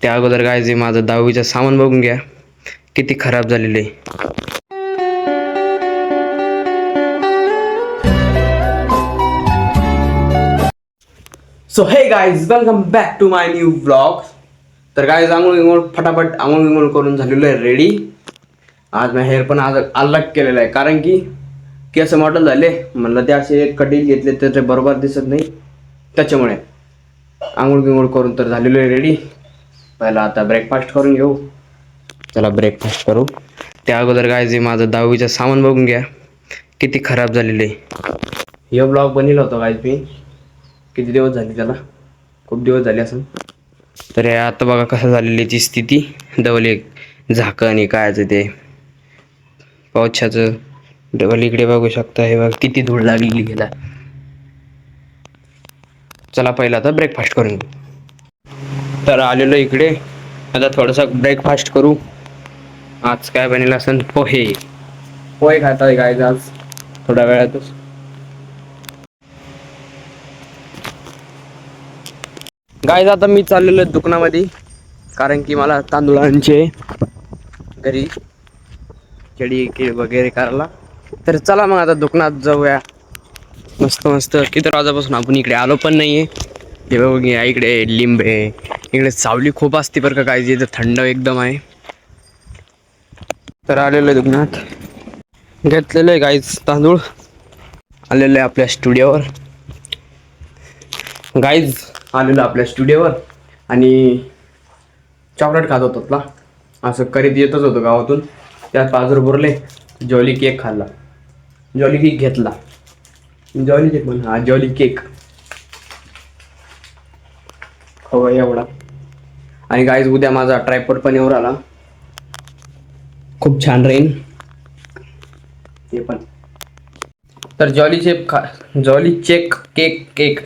त्या अगोदर काय जे माझं 10वीचं सामान बघून घ्या किती खराब झालेले. So hey guys, welcome back to my new blog. तर गाईज आंघोळ फटाफट आंघोळ करून झालेलो आहे रेडी. आज मी हेअर पण आज अलग केलेला आहे, कारण की केस मॉडल झाले. म्हणलं ते असे कटिंग घेतले तर ते बरोबर दिसत नाही, त्याच्यामुळे आंघोळ करून तर झालेलो आहे रेडी. पहिला आता ब्रेकफास्ट करून घेऊ. चला ब्रेकफास्ट करू. त्या अगोदर काय जे माझं 10वीचं सामान बघून घ्या किती खराब झालेलं आहे. हे ब्लॉग बनवला होता गाईज मी. किती दिवस झाले त्याला, खूप दिवस झाले असं. तर आता बघा कसं झालेली ती स्थिती. डबल एक झाकण आणि कायचं ते पावसाचं डबल इकडे बघू शकता. हे बघा किती धूळ लागलेली गेला. चला पहिला आता ब्रेकफास्ट करून घेऊ. तर आलेलो इकडे, आता थोडासा ब्रेकफास्ट करू. आज काय बनेल असेल, पोहे खात आहे गाईज आज थोड्या वेळातच. गाईज आता मी चाललेलो आहे दुकानामध्ये, कारण की मला तांदूळांचे घरी चडी वगैरे करायला. तर चला मग आता दुकानात जाऊया. मस्त किती वाजल्यापासून आपण इकडे आलो पण नाहीये. हे बघूया इकडे लिंब आहे, इकडे सावली खूप असते बरं का. काय इथं थंड एकदम आहे. तर आलेलो आहे दुकानात, घेतलेलं आहे गाईज तांदूळ. आलेलं आहे आपल्या स्टुडिओवर गाईज, आलेलो आपल्या स्टुडिओवर. आणि चॉकलेट खात होतो ना, असं करीत येतच होतं गावातून. त्यात 5 रुपये उरले. जॉली केक खाल्ला, जॉली केक घेतला. जॉली केक म्हणा, हा जॉली केक हवा एवढा. आणि गाईज उद्या माझा ट्रायपॉड पण येऊन आला, खूप छान राहील ते पण. तर जॉली चेक केक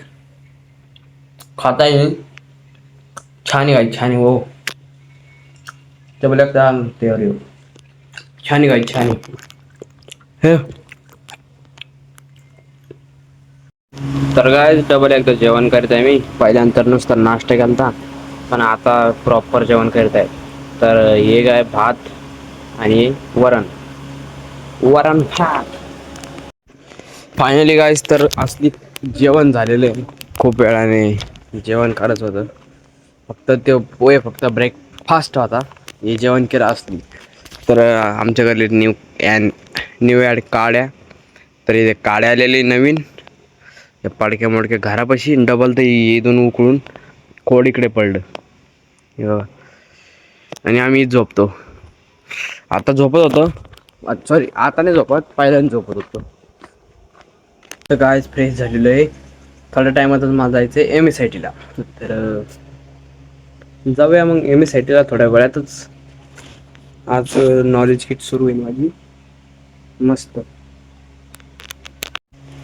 खाता है. छान आहे गाईज, छान आहे. हो ते बोलले ते अरे छान आहे गाईज, छान आहे. तर काय डबल एकदा जेवण करत आहे मी. पहिल्यानंतर नुसतं नाश्ता केलता, पण आता प्रॉपर जेवण करत आहे. तर हे काय भात आणि वरण भात. फायनली गाईज तर असली जेवण झालेलं आहे. खूप वेळाने जेवण करायचं होतं, फक्त ते पोहे फक्त ब्रेकफास्ट होता. हे जेवण केलं असली तर आमच्याकडे न्यू ॲड काड्या. तर इथे काड्या आलेली नवीन, पाडक्या मोडक्या घरापाशी. डबल ते इथून उकळून कोड इकडे पडलं. आणि आम्ही झोपतो. आता झोपत होतो, सॉरी आता नाही झोपत, पहिल्यांदा झोपत होतो. तर काय फ्रेश झालेलं आहे. थोड्या टायमातच मला जायचं आहे MSITला. तर जाऊया मग MSITला थोड्या वेळातच. आज नॉलेज किट सुरू होईल माझी मस्त.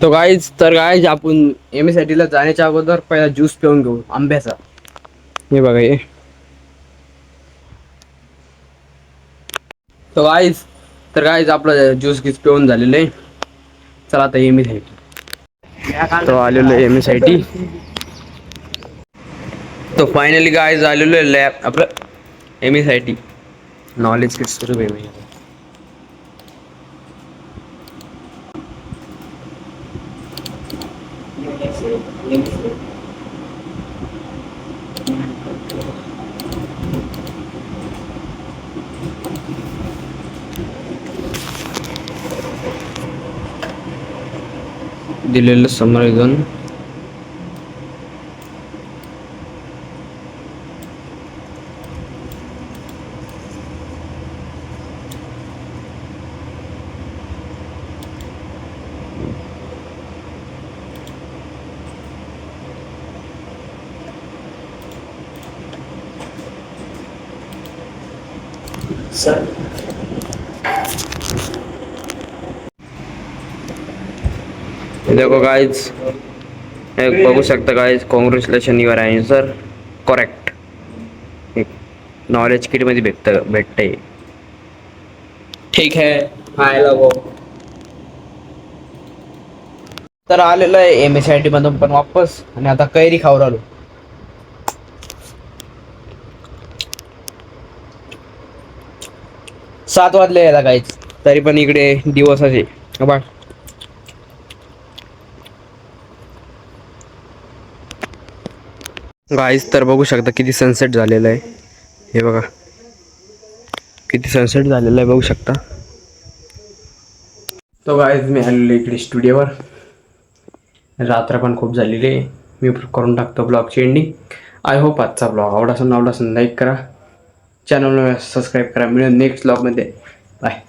तो गाईज आपण MSITला जाण्याच्या अगोदर पहिला ज्यूस पिऊन घेऊ आंब्याचा. हे बघा हे. तो गाईज आपलं ज्यूस पिऊन झालेलं आहे. चला आता MSIT. तो आलेलो आहे MSIT. तो फायनली गाईज आलेलो आहे लॅब आपलं MSIT. नॉलेज किट सुरू आहे. दिलेलं समरायझन. सर देखो गाइज, बघू शकता guys. Congratulation your answer correct. Knowledge kit मध्ये भेटते. ठीक आहे, खायला गो. तर आलेलो आहे MSIT मधून पण वापस, आणि आता कैरी खाऊ राहिलो. 7 वाजले यायला काहीच, तरी पण इकडे दिवसाचे बघ. गाईज तर बघू शकता किती सनसेट झालेलं आहे. हे बघा किती सनसेट झालेलं आहे बघू शकता. तो गाईज मी आलेलो इकडे स्टुडिओवर. रात्र पण खूप झालेली आहे. मी करून टाकतो ब्लॉगची एंडिंग. आय होप आजचा ब्लॉग आवडा असेल लाईक करा, चॅनलला सबस्क्राईब करा. मिळून नेक्स्ट ब्लॉगमध्ये. बाय.